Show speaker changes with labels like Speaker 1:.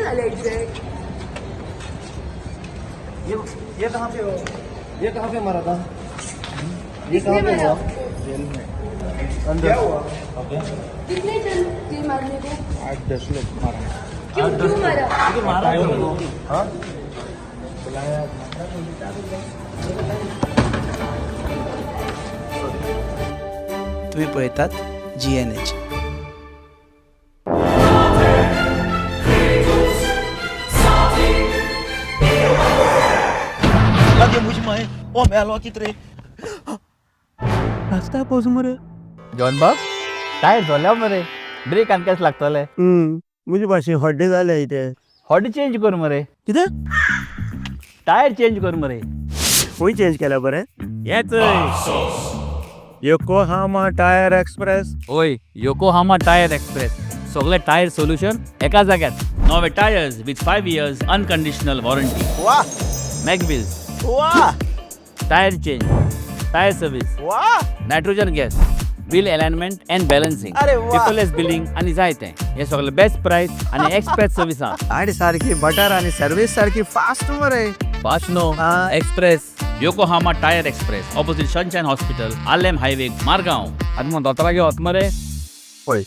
Speaker 1: आले एग्जैक्ट?
Speaker 2: ये कहाँ पे हो? ये कहाँ पे मरा था? ये
Speaker 1: किसने
Speaker 2: कहाँ पे
Speaker 1: मारा?
Speaker 2: हुआ? जेल में अंदर हुआ। ओके
Speaker 1: कितने जन थे मारने को?
Speaker 2: 8-10 लोग मारा।
Speaker 1: क्यों मारा?
Speaker 2: मारा हाँ
Speaker 3: तुम्ही पळयतात GNH.
Speaker 2: लगे मुझ में ओ मेलो कितरे
Speaker 3: रास्ता पावस मरे.
Speaker 4: जॉन बाब टायर झाल्या मरे ब्रेक आनी केस लागतले
Speaker 2: मुझे भाषे हड्डे झाले इथे
Speaker 4: हॉडी चेंज कर मरे
Speaker 3: कितें?
Speaker 4: टायर चेंज कर मरे
Speaker 2: कोई चेंज केला बरे
Speaker 4: येच
Speaker 2: योकोहामा टायर एक्सप्रेस
Speaker 4: ओय योकोहामा टायर एक्सप्रेस सगळे टायर सोल्युशन एका जाग्यात नवे tyres with 5 years unconditional warranty
Speaker 2: वाह
Speaker 4: मॅगविल्स
Speaker 2: वाह
Speaker 4: टायर चेंज टायर सर्व्हिस
Speaker 2: वाह
Speaker 4: nitrogen gas wheel alignment and balancing
Speaker 2: अरे वा.
Speaker 4: पेपरलेस बिलिंग आणि जायते हे सगळे बेस्ट प्राइस आणि एक्सप्रेस सर्व्हिस
Speaker 2: गाडी सारखी बटर आणि सर्व्हिस सारखी फास्ट मरे
Speaker 4: fast no express Yokohama tyre express opposite Sunshine Hospital आलेम हायवे मारगांव आदमो दोतरा घेवत मरे
Speaker 2: पळय